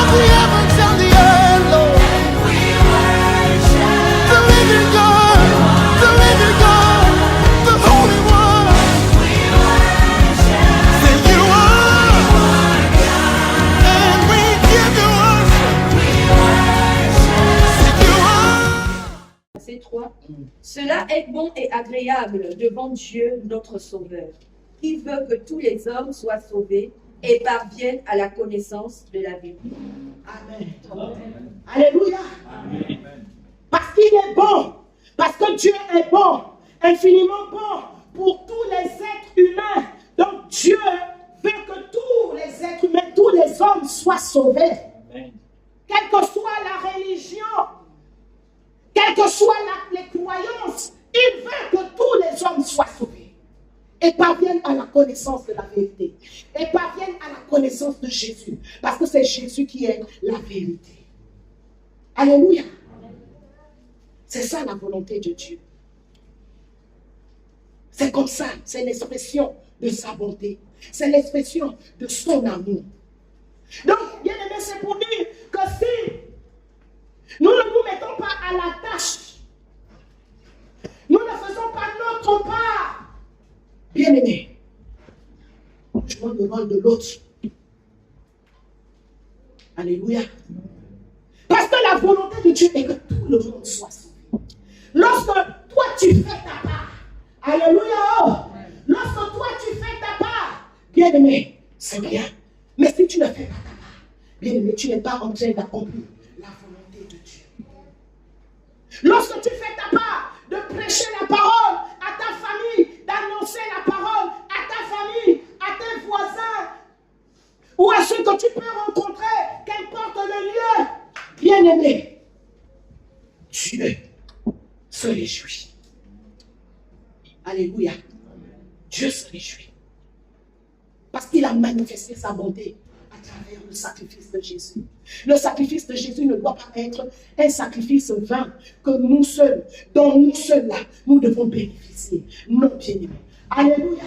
of the heavens and the earth, Lord. The living God, the Holy One. Say you are, and we give you worship. Say you are. Verset 3. Cela est bon et agréable devant Dieu notre Sauveur, qui veut que tous les hommes soient sauvés et parviennent à la connaissance de la vérité. Amen. Amen. Alléluia. Amen. Parce qu'il est bon, parce que Dieu est bon, infiniment bon pour tous les êtres humains. Donc Dieu veut que tous les êtres humains, tous les hommes soient sauvés. Amen. Quelle que soit la religion, quelles que soient les croyances, il veut que tous les hommes soient sauvés et parviennent à la connaissance de la vérité et parviennent à la connaissance de Jésus, parce que c'est Jésus qui est la vérité. Alléluia. C'est ça la volonté de Dieu. C'est comme ça, c'est l'expression de sa bonté, c'est l'expression de son amour. Donc, bien aimé, c'est pour dire que si nous ne nous mettons pas à la tâche, nous ne faisons pas notre part, bien aimé, nous jouons le rôle de l'autre. Alléluia. Parce que la volonté de Dieu est que tout le monde soit sauvé. Lorsque toi tu fais ta part, alléluia, oh, lorsque toi tu fais ta part, bien aimé, c'est bien. Mais si tu ne fais pas ta part, bien aimé, tu n'es pas en train d'accomplir la volonté de Dieu. Lorsque tu fais ta part de prêcher la parole à ta famille, d'annoncer la parole à ta famille, à tes voisins, ou à ceux que tu peux rencontrer, qu'importe le lieu, bien aimé, Dieu se réjouit. Alléluia. Dieu se réjouit. Parce qu'il a manifesté sa bonté à travers le sacrifice de Jésus. Le sacrifice de Jésus ne doit pas être un sacrifice vain que nous seuls, dont nous seuls là, nous devons bénéficier. Non, bien aimé. Alléluia.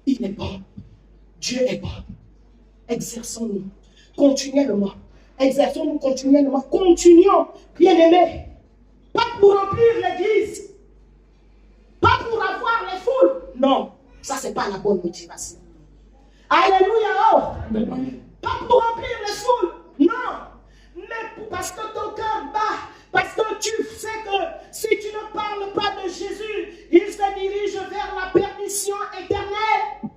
Il est bon. Dieu est bon. Exerçons-nous continuellement. Exerçons-nous continuellement. Continuons, bien aimé. Pas pour remplir l'église. Pas pour avoir les foules. Non, ça c'est pas la bonne motivation. Alléluia. Oh. Pas pour remplir les foules. Non. Mais parce que ton cœur bat. Parce que tu sais que si tu ne parles pas de Jésus, il se dirige vers la perdition éternelle.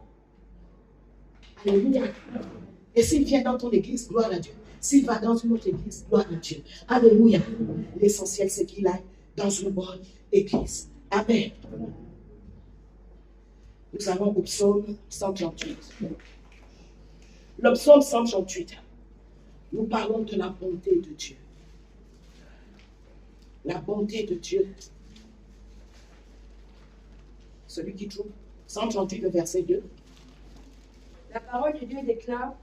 Alléluia. Et s'il vient dans ton église, gloire à Dieu. S'il va dans une autre église, gloire à Dieu. Alléluia. L'essentiel, c'est qu'il aille dans une bonne église. Amen. Nous allons au psaume 138. Le psaume 138. Nous parlons de la bonté de Dieu. La bonté de Dieu. Celui qui trouve 138, le verset 2. La parole de Dieu déclare: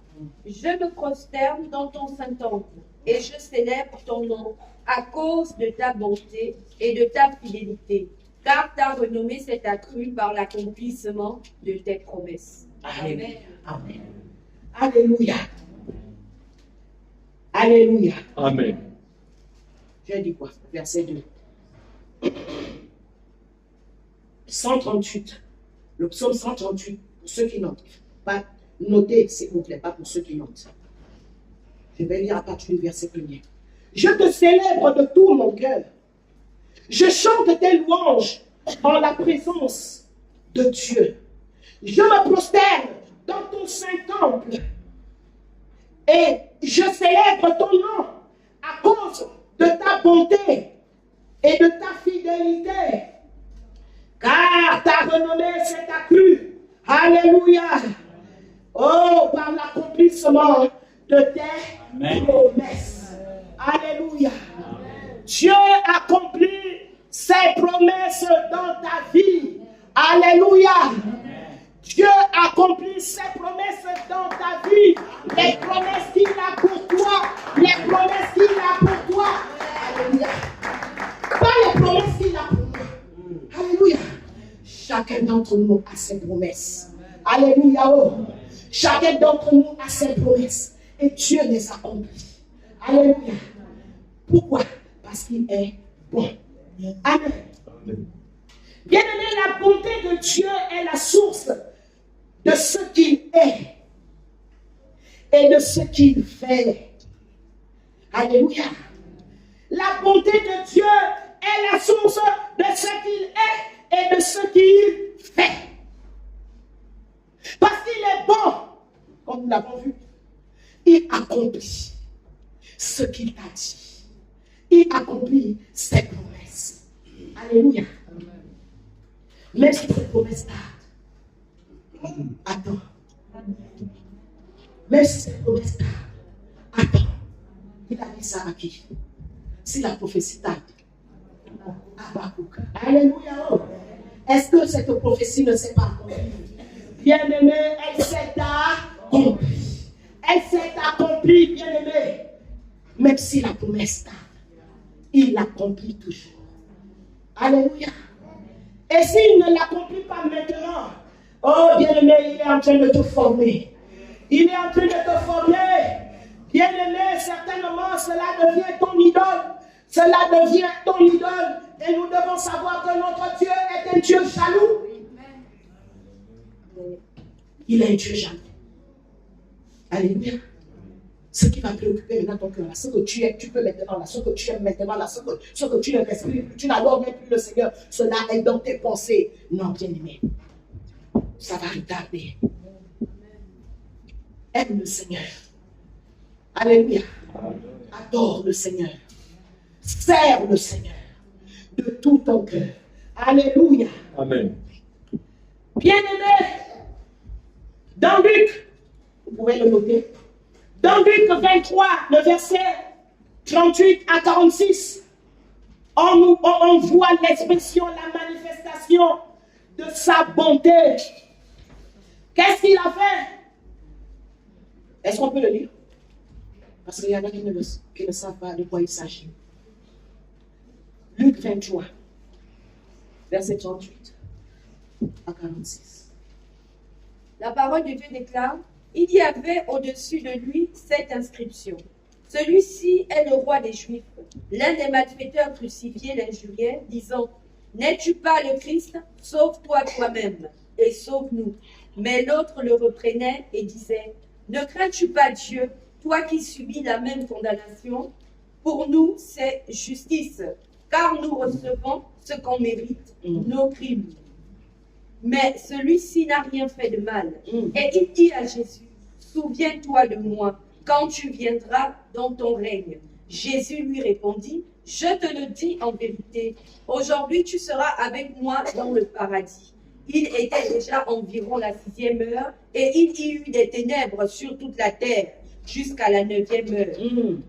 je me prosterne dans ton saint temple et je célèbre ton nom à cause de ta bonté et de ta fidélité, car ta renommée s'est accrue par l'accomplissement de tes promesses. Amen. Amen. Alléluia. Alléluia. Amen. J'ai dit quoi? Verset 2. 138. Le psaume 138, pour ceux qui notent. Pas notez, s'il vous plaît, pas pour ceux qui notent. Je vais lire à partir du verset 1er. Je te célèbre de tout mon cœur. Je chante tes louanges en la présence de Dieu. Je me prosterne dans ton saint temple et je célèbre ton nom à cause de ta bonté et de ta fidélité, car ta renommée s'est accrue. Alléluia. Oh, par l'accomplissement de tes promesses. Alléluia. Amen. Dieu accomplit ses promesses dans ta vie. Alléluia. Amen. Dieu accomplit ses promesses dans ta vie. Les promesses qu'il a pour toi. Les promesses qu'il a pour toi. Alléluia. Pas les promesses qu'il a pour moi. Alléluia. Chacun d'entre nous a ses promesses. Alléluia. Oh. Chacun d'entre nous a ses promesses. Et Dieu les accomplit. Alléluia. Pourquoi? Parce qu'il est bon. Amen. Bien-aimé, la bonté de Dieu est la source de ce qu'il est et de ce qu'il fait. Alléluia. La bonté de Dieu est la source de ce qu'il est et de ce qu'il fait. Parce qu'il est bon, comme nous l'avons vu, il accomplit ce qu'il a dit. Il accomplit ses promesses. Alléluia. Même si ses promesses tardent, attends. Même si ses promesses tardent, attends. Il a dit ça à qui? Si la prophétie tarde, Habakkuk. Alléluia. Est-ce que cette prophétie ne s'est pas accomplie? Bien-aimé, elle s'est accomplie. Elle s'est accomplie, bien-aimé. Même si la promesse tarde, il l'accomplit toujours. Alléluia. Et s'il ne l'accomplit pas maintenant, oh bien-aimé, il est en train de te former. Il est en train de te former. Bien-aimé, certainement, cela devient ton idole. Cela devient ton idole. Et nous devons savoir que notre Dieu est un Dieu jaloux. Il est un Dieu jaloux. Alléluia. Ce qui va préoccuper maintenant ton cœur, ce que tu peux maintenant, ce que tu aimes maintenant, ce que tu ne respires plus, tu n'adores même plus le Seigneur, cela est dans tes pensées. Non, bien-aimé, ça va retarder. Aime le Seigneur. Alléluia. Adore le Seigneur. Sers le Seigneur de tout ton cœur. Alléluia. Amen. Bien-aimé, dans Luc, vous pouvez le noter, dans Luc 23, le verset 38 à 46, on voit l'expression, la manifestation de sa bonté. Qu'est-ce qu'il a fait? Est-ce qu'on peut le lire? Parce qu'il y en a qui ne savent pas de quoi il s'agit. Luc 23, verset 38 à 46. La parole de Dieu déclare, il y avait au-dessus de lui cette inscription. Celui-ci est le roi des Juifs. L'un des malfaiteurs crucifiés l'injuriait, disant, n'es-tu pas le Christ? Sauve-toi toi-même et sauve-nous. Mais l'autre le reprenait et disait, ne crains-tu pas Dieu, toi qui subis la même condamnation? Pour nous, c'est justice, car nous recevons ce qu'on mérite, nos crimes. Mais celui-ci n'a rien fait de mal. Et il dit à Jésus, souviens-toi de moi quand tu viendras dans ton règne. Jésus lui répondit, je te le dis en vérité, aujourd'hui tu seras avec moi dans le paradis. Il était déjà environ la 6e heure et il y eut des ténèbres sur toute la terre jusqu'à la 9e heure.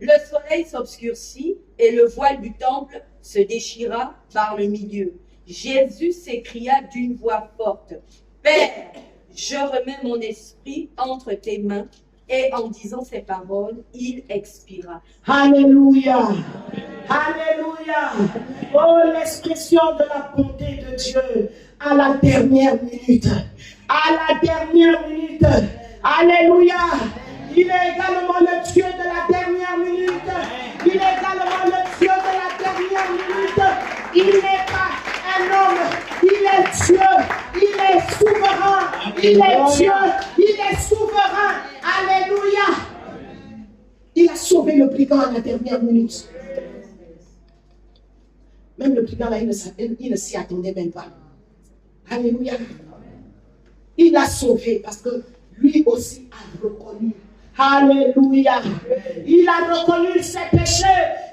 Le soleil s'obscurcit et le voile du temple se déchira par le milieu. Jésus s'écria d'une voix forte, Père, je remets mon esprit entre tes mains. Et en disant ces paroles, il expira. Alléluia. Alléluia. Oh, l'expression de la bonté de Dieu à la dernière minute. À la dernière minute. Alléluia. Il est également le Dieu de la dernière minute. Il est également le Dieu de la dernière minute. Il n'est pas un homme. Il est Dieu. Il est souverain. Il est Dieu. Il est souverain. Alléluia. Il a sauvé le brigand à la dernière minute. Même le brigand là, il ne s'y attendait même pas. Alléluia. Il l'a sauvé parce que lui aussi a reconnu. Alléluia. Il a reconnu ses péchés.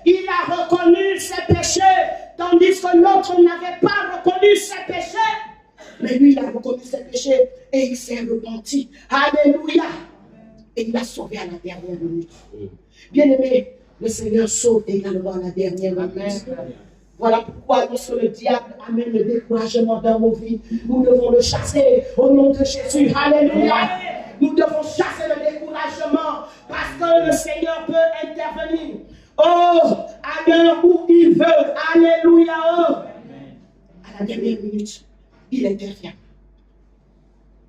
Il a reconnu ses péchés. Tandis que l'autre n'avait pas reconnu ses péchés. Mais lui, il a reconnu ses péchés et il s'est repenti. Alléluia. Et il l'a sauvé à la dernière minute. Bien-aimé, le Seigneur sauve également à la dernière minute. Voilà pourquoi lorsque le diable amène le découragement dans nos vies, nous devons le chasser au nom de Jésus. Alléluia. Nous devons chasser le découragement parce que le Seigneur peut intervenir. Oh, à l'heure où il veut. Alléluia. Oh. À la dernière minute, il intervient.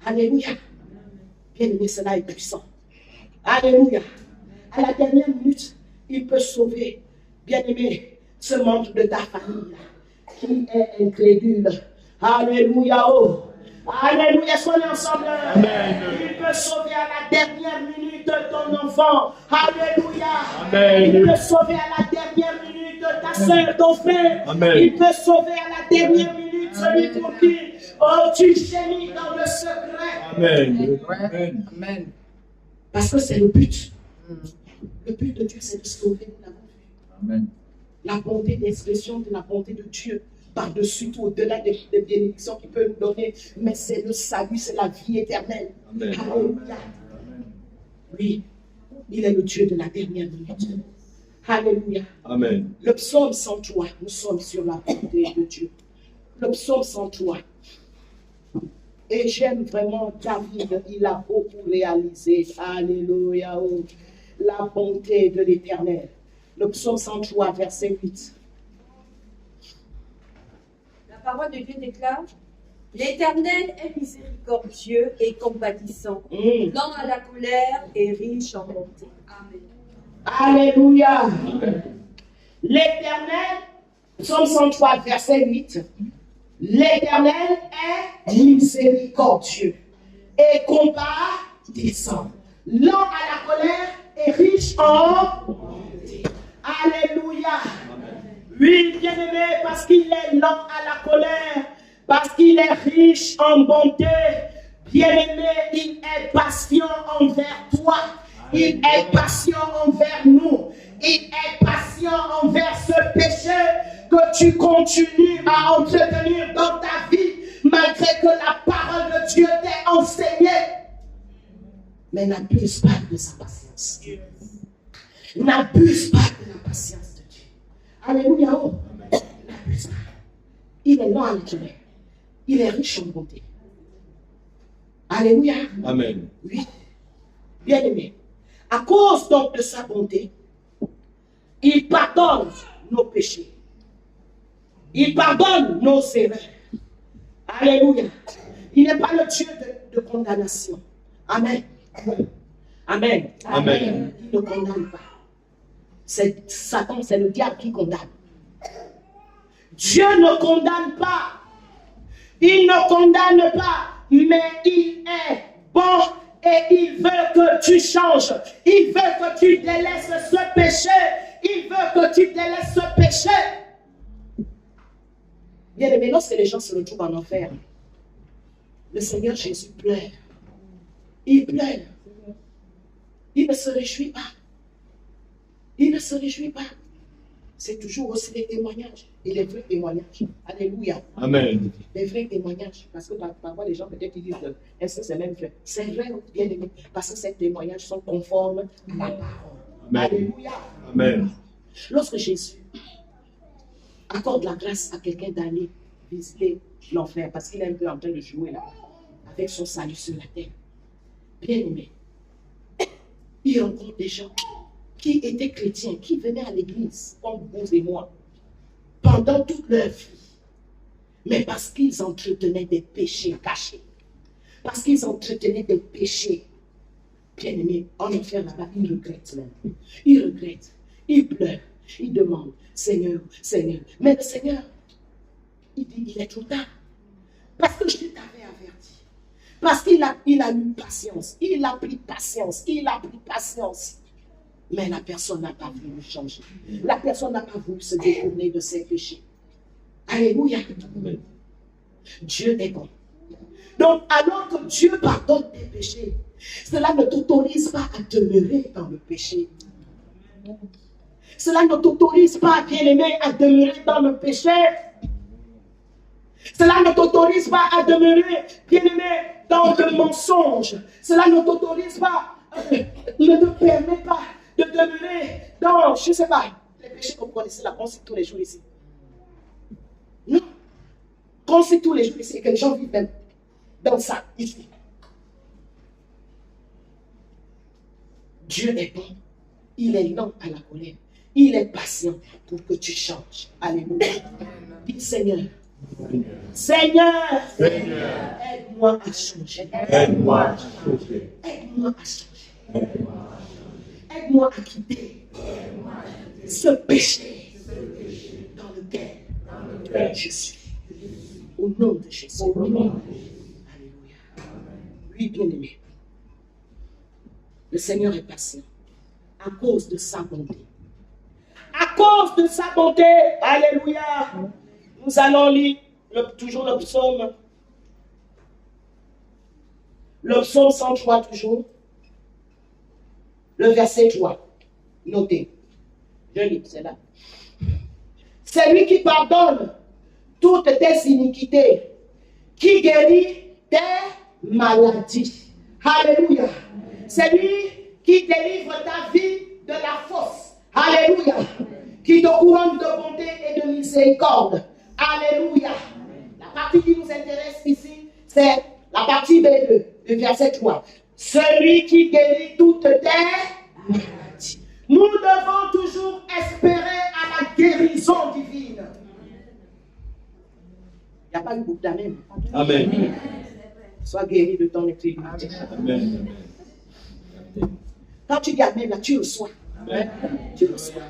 Alléluia. Bien-aimé, cela est puissant. Alléluia. à la dernière minute, il peut sauver, bien-aimé, ce membre de ta famille qui est incrédule. Alléluia. Oh. Alléluia. Est-ce qu'on est ensemble? Amen. Il peut sauver à la dernière minute ton enfant. Alléluia. Amen. Il peut sauver à la dernière minute ta soeur, ton frère. Amen. Il peut sauver à la dernière minute celui pour qui tu gémis dans le secret. Amen. Amen. Parce que c'est le but. Le but de Dieu, c'est de sauver, nous l'avons vu. Amen. La bonté d'expression de la bonté de Dieu, par-dessus tout, au-delà des bénédictions qu'il peut nous donner, mais c'est le salut, c'est la vie éternelle. Amen. Alléluia. Oui, il est le Dieu de la dernière minute. Alléluia. Amen. Le psaume 103, nous sommes sur la bonté de Dieu. Le psaume 103. Et j'aime vraiment David, il a beaucoup réalisé. Alléluia. Oh, la bonté de l'Éternel. Le psaume 103, verset 8. La parole de Dieu déclare: L'Éternel est miséricordieux et compatissant, lent à la colère et riche en bonté. Amen. Alléluia. L'Éternel, psaume 103, verset 8. L'Éternel est miséricordieux et compatissant, lent à la colère et riche en bonté. Alléluia. Oui, bien-aimé, parce qu'il est lent à la colère, parce qu'il est riche en bonté. Bien-aimé, il est patient envers toi. Il est patient envers nous. Il est patient envers ce péché que tu continues à entretenir dans ta vie, malgré que la parole de Dieu t'ait enseigné. Mais n'abuse pas de sa patience. N'abuse pas de la patience de Dieu. Alléluia. Oh. N'abuse pas. Il est lent à la colère. Il est riche en bonté. Alléluia. Amen. Oui. Bien aimé. À cause donc de sa bonté, il pardonne nos péchés. Il pardonne nos erreurs. Alléluia. Il n'est pas le Dieu de condamnation. Amen. Amen. Amen. Il ne condamne pas. C'est Satan, c'est le diable qui condamne. Dieu ne condamne pas. Il ne condamne pas, mais il est bon et il veut que tu changes. Il veut que tu délaisses ce péché. Il veut que tu délaisses ce péché. Bien aimé, lorsque les gens se retrouvent en enfer, le Seigneur Jésus pleure. Il pleure. Il ne se réjouit pas. Il ne se réjouit pas. C'est toujours aussi les témoignages. Et les vrais témoignages. Alléluia. Amen. Les vrais témoignages. Parce que parfois les gens peut-être disent est-ce que c'est même vrai? C'est vrai, bien aimé. Parce que ces témoignages sont conformes à la parole. Amen. Alléluia. Amen. Lorsque Jésus accorde la grâce à quelqu'un d'aller visiter l'enfer, parce qu'il est un peu en train de jouer là, avec son salut sur la terre. Bien aimé, il rencontre des gens qui étaient chrétiens, qui venaient à l'église, comme vous et moi, pendant toute leur vie. Mais parce qu'ils entretenaient des péchés cachés, parce qu'ils entretenaient des péchés, bien aimé, en enfer là-bas, ils regrettent même. Ils regrettent, ils pleurent, ils demandent, Seigneur, Seigneur. Mais le Seigneur, il dit, il est trop tard. Parce que je t'avais averti. Parce qu'il a eu patience. Il a pris patience. Il a pris patience. Mais la personne n'a pas voulu changer. La personne n'a pas voulu se détourner de ses péchés. Alléluia. Amen. Dieu est bon. Donc, alors que Dieu pardonne tes péchés, cela ne t'autorise pas à demeurer dans le péché. Cela ne t'autorise pas, bien-aimé, à demeurer dans le péché. Cela ne t'autorise pas à demeurer, bien-aimé, dans le mensonge. Cela ne t'autorise pas, ne te permet pas de demeurer dans, je ne sais pas, les péchés que vous connaissez là, qu'on cite tous les jours ici. Non. Qu'on cite tous les jours ici et que les gens vivent même dans ça, ici. Dieu est bon. Il est lent à la colère. Il est patient pour que tu changes. Alléluia. Dis Seigneur. Seigneur. Seigneur. Aide-moi à changer. Aide-moi à changer. Aide-moi à changer. Aide-moi à quitter ce péché dans lequel je suis. Au nom de Jésus. Alléluia. Oui, bien-aimé. Le Seigneur est patient à cause de sa bonté. À cause de sa bonté. Alléluia. Nous allons lire toujours le psaume. Le psaume 103 toujours. Le verset 3. Notez. Je lis, c'est là. C'est lui qui pardonne toutes tes iniquités, qui guérit tes maladies. Alléluia. C'est lui qui délivre ta vie de la fosse. Alléluia. Qui te couronne de bonté et de miséricorde. Alléluia. La partie qui nous intéresse ici, c'est la partie B2, le verset 3. Celui qui guérit toutes tes maladies. Nous devons toujours espérer à la guérison divine. Il n'y a pas eu beaucoup d'amen. Amen. Sois guéri de ton infirmité. Amen. Quand tu dis amen, là, tu reçois. Amen. Tu reçois.